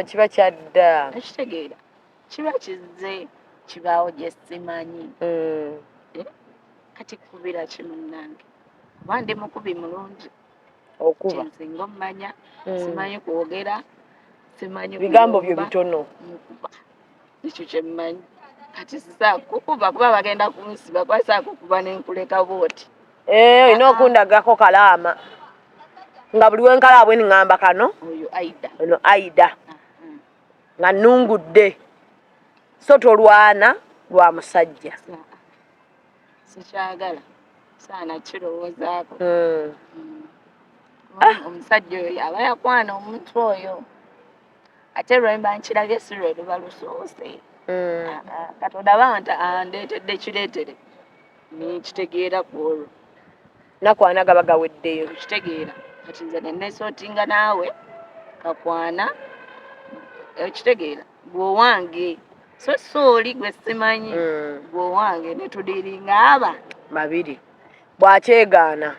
A: kiba kyadda
B: ekitegeera kiba kizze kibaawo gye simanyi kati kkubira kimunnange oba ndi mukubi mulungi
A: okuba
B: nsinga ommanya simanyi kwogera simanyi
A: bigambo byo bitono
B: ekyo kyemmanyi kati sisakukuba kuba bagenda kunsiba kwasakukuba nenkuleka bwoti
A: olina okundagako kalaama nga buli wenkalaabwe niŋŋamba kano
B: oyo Aida
A: ono Aida nga nnungudde so tolwana lwa musajja
B: sikyagala saana kirowoozaako omusajja oyo aba yakwana omuntu oyo ate lwemba nkirabye si lwe luba lusoose katonda banta andeetedde kireetere nekitegeera ku olwo
A: nakwana gaba gaweddeyo
B: kitegeera kati nze nenesootinga naawe kakwana ekitegeera gweowange so sooli gwe simanyi gweowange netudiringa aba
A: babiri bwakyegaana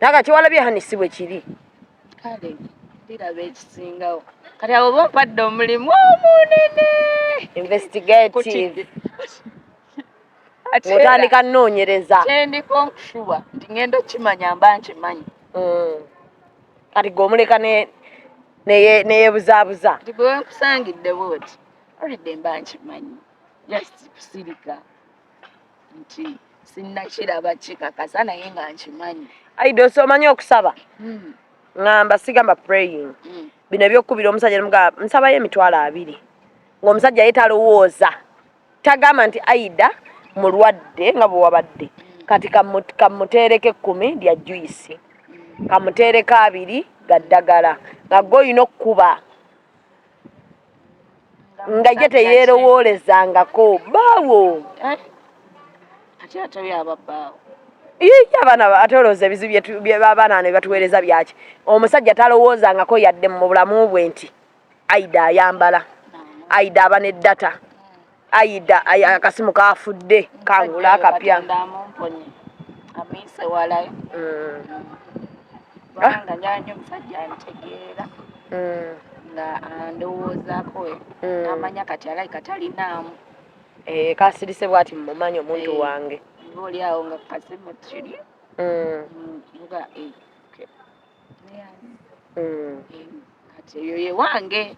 A: naga kiwalabye hanisi bwe kiri
B: kale ndiraba ekisingawo kati abo bompadde omulimu omunene
A: investigative otandika nnoonyereza
B: kyendiko nkushuba nti ngenda okimanya mba nkimanyi
A: kati gweomuleka neyeebuzaabuza
B: nti gwe wenkusangidde bwoti olidde mba nkimanyi just kusirika nti sinnakiraba kikakasa naye nga nkimanyi.
A: Aida osomanyi okusaba ngamba sigamba praying bino ebyokukubira omusajja nemugamba nsabayo emitwalo 2 ng'omusajja ye talowooza tagamba nti Aida mulwadde nga bwe wabadde kati kamuteereko 10 lya juice kamuteereko 2 ga ddagala nga gwe olina okukuba nga ye teyeerowoolezangako baawo
B: ate atabyaba bbaawo
A: abaana ate olowooza ebizibu by'abaana ne batuweereza byaki omusajja talowoozangako yadde mu bulamu bwe nti Aida ayambala Aida aba n'eddata Aida akasimu kaafudde kangula akapya
B: amiise walayo kubanga nyanyi omusajja antegeera nga andowoozaako we amanya kati alayika talinaamu
A: kasirise bw'ati mmumanyi omuntu wange
B: oli awo nga kasimu kiri nga kati eyo ye wange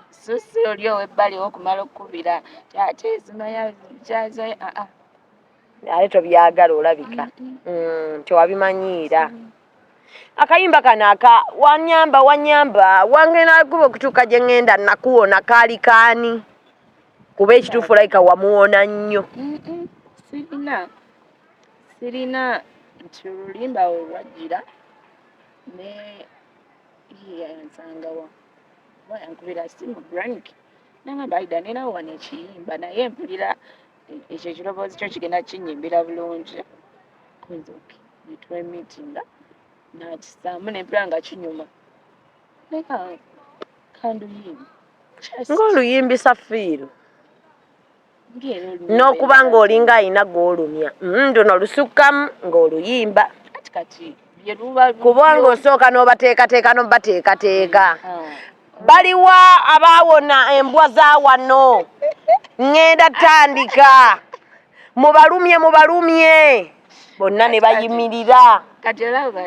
B: so si oli ow'ebbali okumala okukubira ate zimaya kyazo
A: ale tobyagala olabika tewabimanyiira akayimba kano wanyamba wange nakuba okutuuka gye ŋŋenda nakuwona kaali kaani kuba ekituufu olayika wamuwona nnyo
B: sirina nti olulimba we lwajjira ne yansangawa yankubira simu brank nagamba Aida ninawo wano ekiyimba naye mpulira ekyo ekiroboozi kyo kigenda kinyimbira bulungi netwemitinga nakisaamu nempulira nga kinyuma leka kanduyimbi
A: ng'oluyimbisa fiiru n'okuba ng'olinga alina gw'olumya luno lusukkamu ng'oluyimba
B: kati
A: kubanga osooka n'obateekateeka n'obateekateeka baliwa abaawona embwa za wano ŋŋenda tandika mubalumye bonna ne bayimirira
B: kati olaba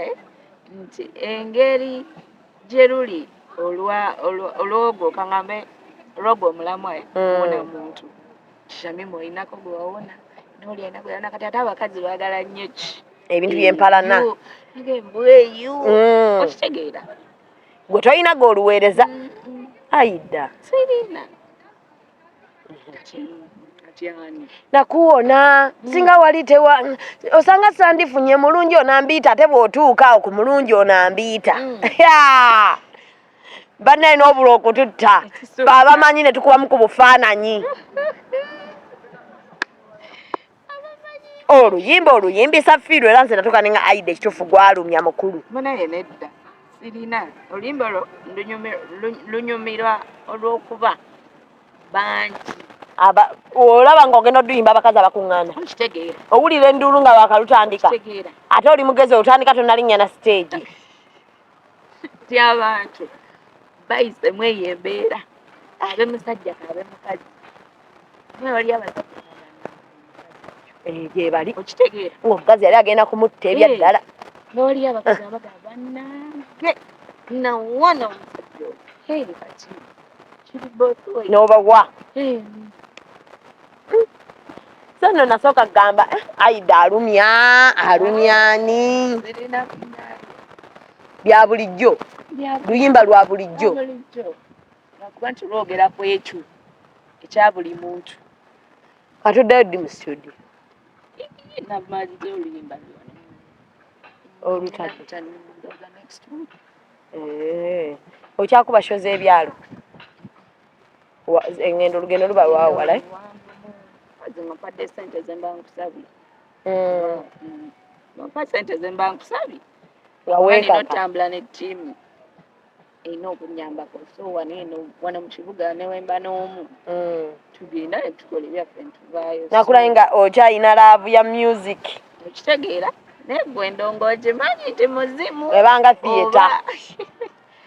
B: nti engeri gye luli olwogo kaŋŋambe olwogo omulamu wona muntu shamimu olinako gwe wawona n'oli alina gwe wawona kati ate abakazi baagala nnyo ki
A: ebintu by'empalana
B: embwa eyo okitegeera
A: gwe tolina g'oluweereza Aida
B: sirina
A: nakuwona singa wali osanga sandifunye mulungi onambiita ate bw'otuuka awo ku mulungi onambiita bannaye n'obula okututta babamanyi ne tukubamu ku bufaananyi oluyimbisa fiiru era nze natuuka nenga Aida ekituufu gwalumya mukulu
B: munaye nedda sirina oluyimba lunyumirwa olw'okuba bangi
A: olaba ng'ogenda oduyimba abakazi abakuŋŋaana
B: okitegeera
A: owulira enduulu nga bakalutandika ate oli mugezi otandika tonalinnya na stage
B: ti abantu bayisemu eyo embeera abe musajja kaabe mukazi wali abasajja
A: gye bali
B: okitegeera
A: ng'omukazi yali agenda kumutta ebyaddala
B: n'oli abakazi abagaba bannange nawona omusajja oyo kati kiri both
A: n'obawa so nno nasooka kugamba Aida alumyani bya bulijjo luyimba lwa bulijjo
B: lwakuba nti lwogera ku ekyo ekya buli muntu
A: atuddeyo ddi mu studio
B: namalize oluyimba
A: olutadde okyakuba sho z'ebyalo olugendo luba lwawala
B: mpadde sente zemba nkusabye mpa sente zemba nkusabye otambula ne ttiimu erina okunyambako so wano mu kibuga newemba n'omu tugenda ne tukola ebyaffe netuvaayo
A: nakulaye nga okyalina laavu ya music
B: okitegeera naye gwe ndongo okimanyi nti muzimu
A: ebanga theatre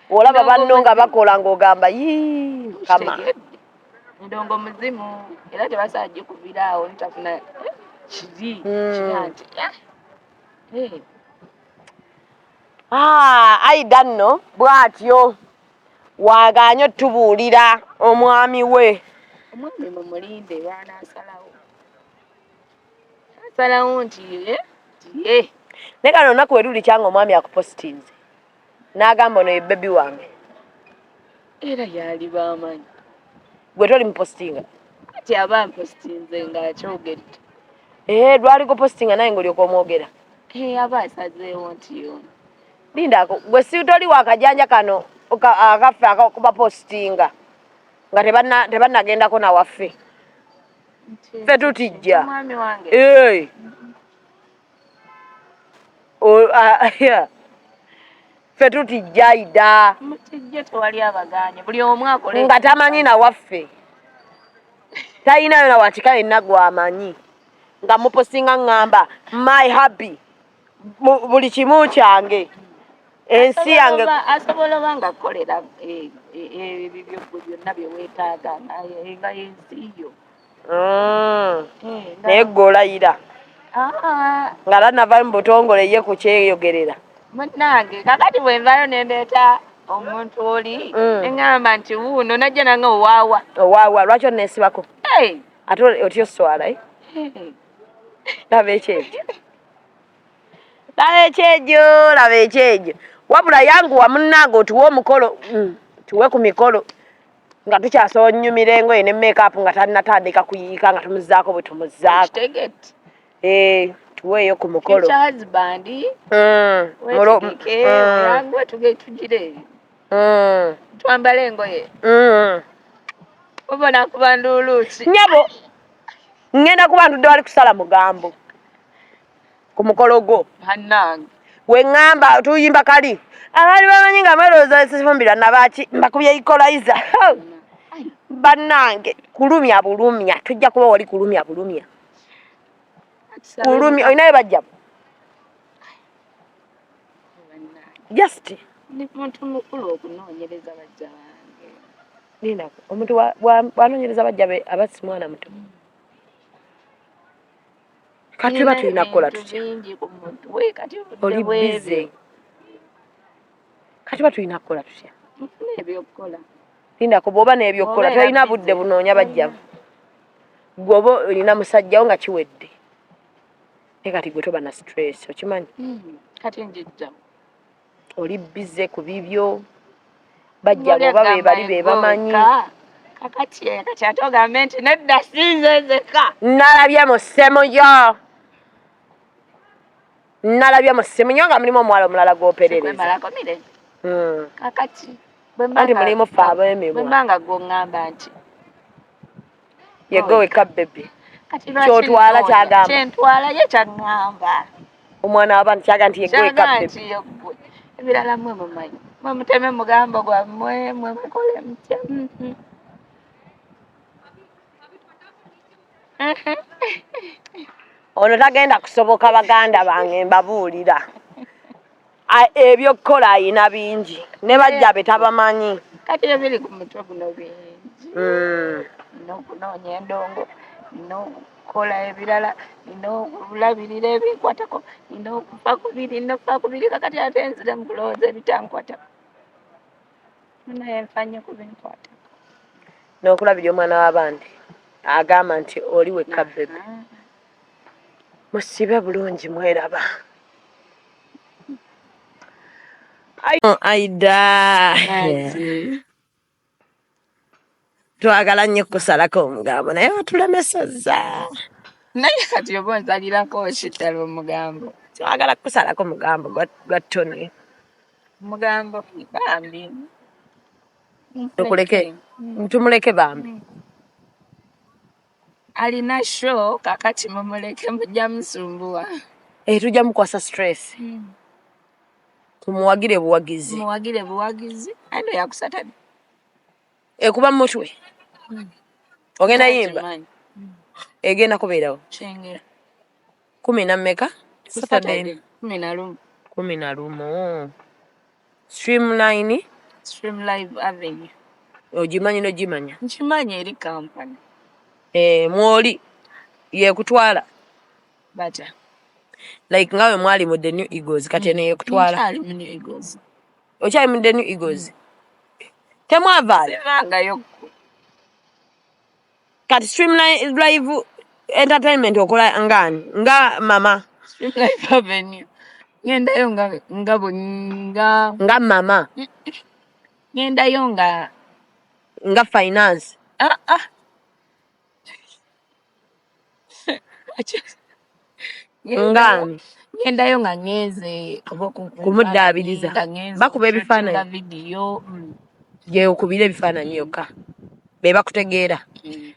A: olaba banno nga bakola ng'ogamba kama
B: ndongo muzimu era tebasobola gikubira awo nitafuna kiri kira nti
A: Aida nno bw'atyo wagaanye otubuulira omwami we
B: omwami mumulinde lwanaasalawo Salamu nti
A: ne kano olunaku we luli kyanga omwami akupositinze n'agamba ono ye bebi wange
B: era yali baamanyi
A: gwe toli mupositinga
B: kati aba ampositinze ng'akyogedde
A: lwali gupositinga naye ng'olyoka omwogera
B: aba asazeewo nti yono
A: lindaako gwe si toli wakajanja kano akaffe akakubapositinga nga tebannagendako nawaffe ffe tutijja
B: mwami wange
A: ffe tutijja ida
B: mutijja tewali abaganye buli omu akole
A: nga tamanyi nawaffe talinayo na wakika yenna gwamanyi nga mupositinga ngamba my happy buli kimu kyange ensi yange
B: asobola oba nga akolera ebyo byonna bye weetaaga nga yensi yo
A: naye gwe olayira nga lanava mu butongole ye ku kyeyogerera
B: munnange kakati bwe nvayo nendeeta omuntu oli neŋŋamba nti wuuno najja nange owaawa
A: lwaki oneesibako ate otyo swala laba ekyegyo laba ekyegyo wabula yanguwa munnange otuwe omukolo tuwe ku mikolo nga tukyasobola onnyumira engoye ne make-up nga talinatandika kuyiika nga tumuzaako bwe tumuzaako tuweeyo ku mukolo
B: yanguwe tugire twambale engoye obona kuba nduuluusi
A: nyabo ngenda kuba ntudde wali kusala mugambo ku mukolo gwo
B: bannange
A: we ŋŋamba tuyimba kali abaali bamanyi nga mwerowooza sifumbirwa nabaki mbakubye ikolaiza bannange kulumya bulumya tujja kuba wali kulumya bulumya olinayo bajjamu just
B: ni muntu mukulu okunoonyereza bajja bange
A: linako omuntu bwanoonyereza bajja be abasi mwana muto kati tuba tulina kukola tutya oli bize kati tuba tulina kukola tutya
B: ebyokukola
A: lindako bw'oba n'ebyokukola tolina budde bunoonya bajjamu gweoba olina musajjawo nga kiwedde naye kati gwe toba na stress okimanyi
B: kati njijja
A: oli bize ku bibyo bajja bwoba be bali be bamanyi
B: kakati ate ogambe nti nedda sinzezeka
A: nalabye mu ssemunyo nga mulimu omuwala omulala gw'operereza
B: kakati
A: anti mulimu ffe ab'emimwa
B: bwembanga gw'oŋŋamba nti
A: yego weka bebe kyotwala kyagamba
B: kyentwala ye kyaŋŋamba
A: omwana w'abantu kyaga nti yego weka bebe
B: ebirala mwe mumanyi mwe muteme mugambo gwammwe mwe mukole mutya
A: ono tagenda kusoboka baganda bange mbabuulira ebyokukola ayina bingi ne bajja be tabamanyi
B: kati ebiri ku mutwe guno bingi n'okunoonya endongo n'okukola ebirala n'okulabirira ebinkwatako n'okufa ku biri kakati ate nzire mu kulowooza ebitankwatako naye nfanye ku binkwatako
A: n'okulabirira omwana w'abandi agamba nti oli wekka bebe musibe bulungi mweraba aida twagala nnyo kusalako omugambo naye watulemesezza
B: naye kati oba onzalirako kittala omugambo
A: twagala kusalako omugambo gwa Tony
B: omugambo bambi
A: tumuleke bambi
B: alina show kakati mumuleke mujja musumbuwa
A: tujja mukwasa stress tumuwagire buwagizi
B: ando yakusatade
A: ekuba mutwe ogenda yimba egenda kubeerawo
B: kyengera
A: 10 na mmeka Saturday
B: 11
A: Streamline
B: Live Avenue
A: ogimanyi nogimanya
B: nkimanyi eri kampani
A: mwoli yekutwala
B: bata
A: like ngawe mwali mu The New Eagles kati eno yekutwala okyali mu The New Eagles temwavaala
B: sivangayo
A: kati Streamline Live entertainment okola ngani nga mama
B: Stream Life Avenue ngendayo nga
A: mama
B: ngendayo
A: nga finance ngani
B: ngendayo nga ngeze
A: kumuddaabiriza bakuba ebifaananyi
B: video
A: gye okubira ebifaananyi yokka be bakutegeera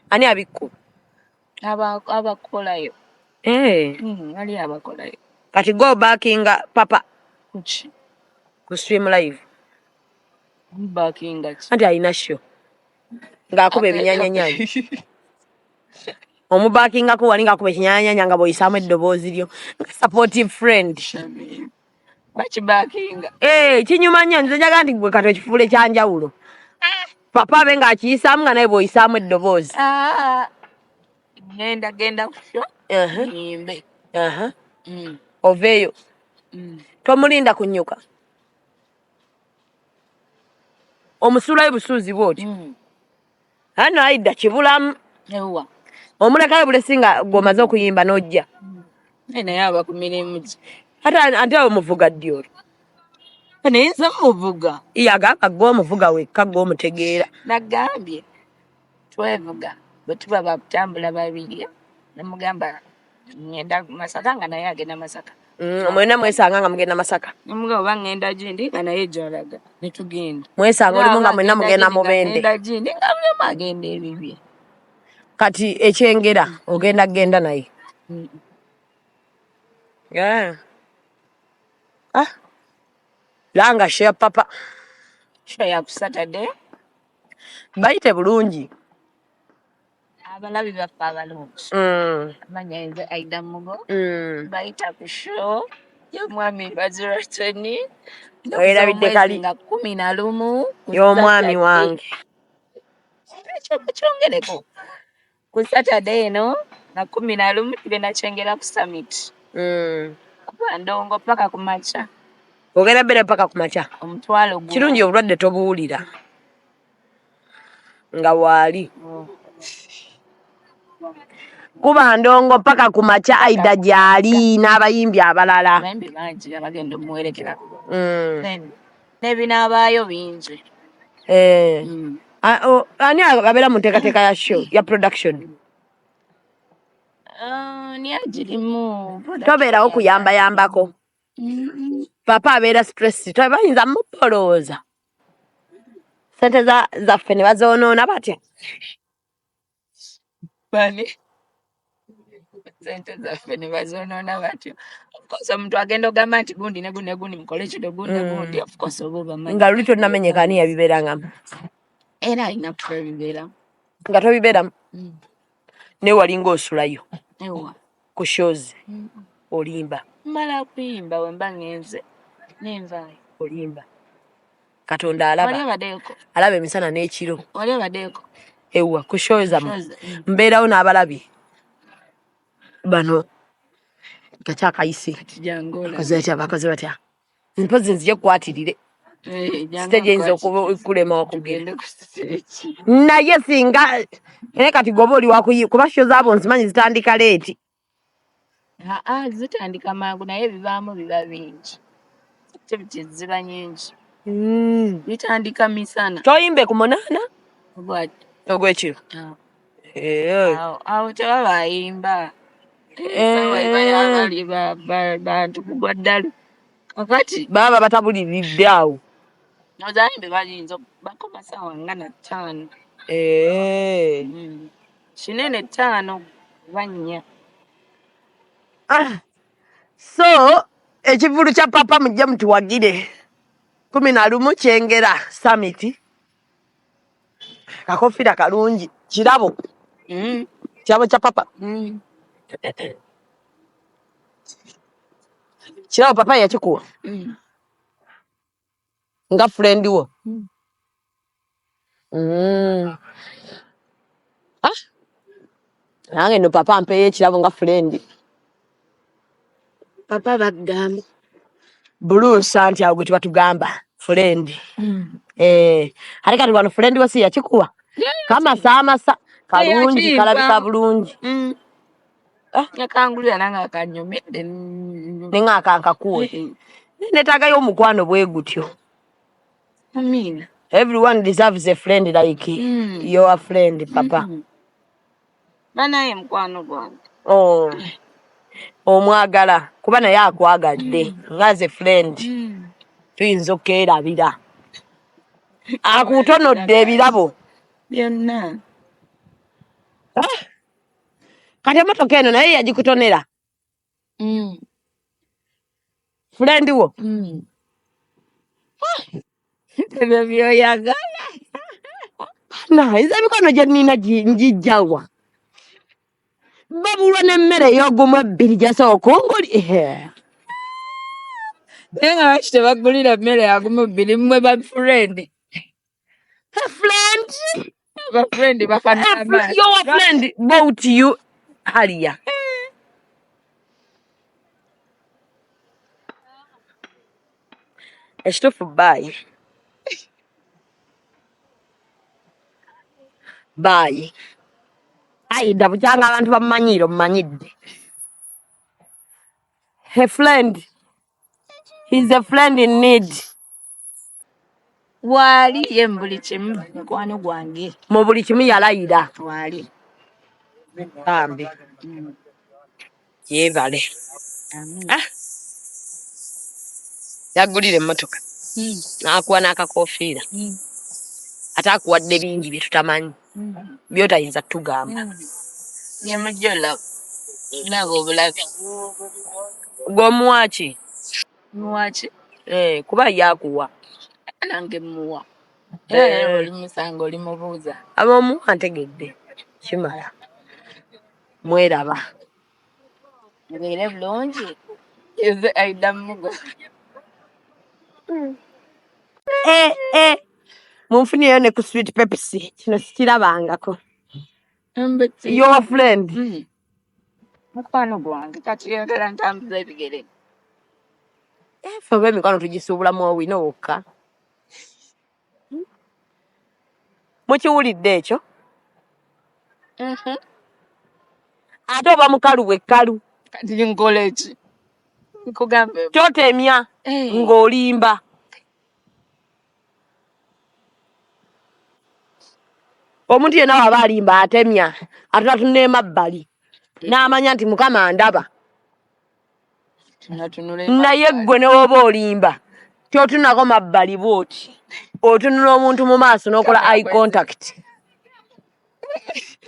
A: ani abikku
B: abakolayo ali abakolayo
A: kati go backinga papa ku Stream Live
B: backinga
A: anti alina show ng'akuba ebinyanyanyanya omubakingako wali ng'akuba ekinyanyanya nga bw'oyisaamu eddoboozi lyo nga supportive friend
B: bakibakinga
A: kinyuma nnyo nze njaga nti gwe kati ekifuula ekyanjawulo papa abe ng'akiyisaamu nga naye bw'oyisaamu eddoboozi
B: genda kusho yimbe
A: oveeyo tomulinda kunyuka omusulayo busuuzi bw'oti ano ayidda kibulamu omulekayo bulesi nga gw'omaze okuyimba n'ojja
B: naye aba ku mirimu gye
A: ate awo muvuga ddi olwo
B: naye nze muvuga
A: yagamba gw'omuvuga wekka gw'omutegeera
B: nagambye twevuga bwe tuba bakutambula babiri namugamba ngenda Masaka nga naye agenda Masaka
A: mwena mwesanga nga mugenda Masaka
B: namugamba oba ngenda gindi nga naye gy'olaga ne tugenda
A: mwesanga olumu nga mwena mugenda Mubende
B: ngenda gindi nga mulema agenda ebibye
A: kati ekyengera genda naye langa share papa
B: show ya ku Saturday
A: bayite bulungi
B: abalabi baffe abalungi amanya nze Aida Mugo bayita ku show y'omwami Baziratoni
A: oyerabidde kali
B: nga 11
A: y'omwami wange
B: kyongereko ku Saturday eno nga 11 tugenda kyengera ku summit kuba Ndongo paka ku Macha
A: ogenda bere paka ku Macha
B: omutwalo
A: kirungi obulwadde tobuwulira nga waali kuba Ndongo paka ku Macha Aida gyali n'abayimbi abalala
B: abayimbi bangi abagenda omuwerekera n'ebinaabaayo bingi
A: ani abeera mu nteekateeka ya show ya production
B: ni agirimu
A: tobeerawo kuyambayambako papa abeera stress bayinza mupolooza sente zaffe ne bazoonoona batya
B: bani sente zaffe ne bazoonoona batyo ofcourse omuntu agenda ogamba nti gundi ne gundi mukole kino gundi ofcourse oba obamanyi
A: nga luli tonnamenyeka ani yabibeerangamu
B: era alina kufa ebibeeramu
A: nga tobibeeramu naye walinga osulayo
B: ewa
A: ku shows olimba
B: mala kuyimba wemba ngenze nenvaayo
A: olimba Katonda alaba emisana n'ekiro
B: wali abadeeko
A: ewa ku show zammwe mbeerawo n'abalabi bano kakyakayise bakoze batya mpozi nzije kukwatirire stage nze okulema okugenda naye singa naye kati goba oli kuba show zaabo nzimanyi zitandika leeti
B: zitandika mangu naye bibaamu biba bingi activities ziba nyingi bitandika misana
A: toyimbe ku 8 ogwekiro
B: awo tebaba bayimba bantu kugwa ddalu kakati
A: baba batabuliridde awo
B: nozayimbe bayinza bakoma sawa nga na 5 kinene 5 bannya
A: so ekivulu kya papa mujja mutuwagire 11 kyengera summit kakofira kalungi kirabo kirabo kya papa kirabo papa yakikuwa nga friend wo nange no papa mpeyo ekirabo nga friend papa bagamba Bruce anti awo gwe tubatugamba friend ate kati wano friend we si yakikuwa kama saamasa kalungi kalabika bulungi
B: Yakangulira nanga akanyomedde.
A: Nenga akankakuwe. Netagayo omukwano bwe gutyo.
B: Amina.
A: Everyone deserves a friend like your friend, Papa.
B: Banaye mukwano gwange.
A: Oh. Omwagala kuba naye akwagadde ngaze friend. Tuyinza okkerabira. Akutonodde ebirabo.
B: Byonna.
A: Kati emotoka eno naye yagikutonera. Friend wo.
B: Ebyo byoyagala.
A: Nze emikono gye nnina njijjawa. Babulwa n'emmere y'ogumu ebbiri gyasooka okunguli.
B: Naye nga lwaki tebagulira mmere yagumu bbiri mmwe ba friend?
A: Friend?
B: Ba friend bakanama.
A: Your friend bought you Halia. Ekituufu bye. Bye. Aida bukyanga abantu bamumanyire omumanyidde. A friend. He's a friend in need.
B: Wali ye mbuli kimu mukwano gwange.
A: Mu buli kimu yalayira.
B: Wali.
A: Bambi. Yeebale. Yagulira emmotoka. N'akuwa n'akakofiira. Ate akuwadde bingi bye tutamanyi. Byotayinza tugamba.
B: Ye mujjola. Nago obulabi.
A: Gw'omuwaki?
B: Muwaki?
A: Kuba yakuwa.
B: Nange muwa. Oli musango oli mubuuza.
A: Ab'omuwa ntegedde. Kimala. Mweraba.
B: Mubeere bulungi. Eze Aida Mugo.
A: Munfunireyo ne ku sweet Pepsi. Kino sikirabangako. Your friend.
B: Mukwano gwange kati yagala ntambuza ebigere.
A: Ffe oba emikono tugisuubulamu owino wokka. Mukiwulidde ekyo? Ate oba mukalu wekkalu.
B: Kati nkole ki? Nkugambe.
A: Totemya ng'olimba. Omuntu yenna waba alimba atemya. Atulatunula emabbali. N'amanya nti Mukama ndaba. Naye ggwe ne woba olimba. Tyotunako mabbali bw'oti. Otunula omuntu mu maaso n'okola eye contact.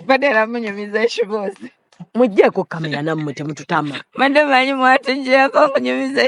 B: Badde namunyumiza ekiboozi.
A: Muggyeko kamera nammwe temututama.
B: Badde manyi mwatuggyako okunyumiza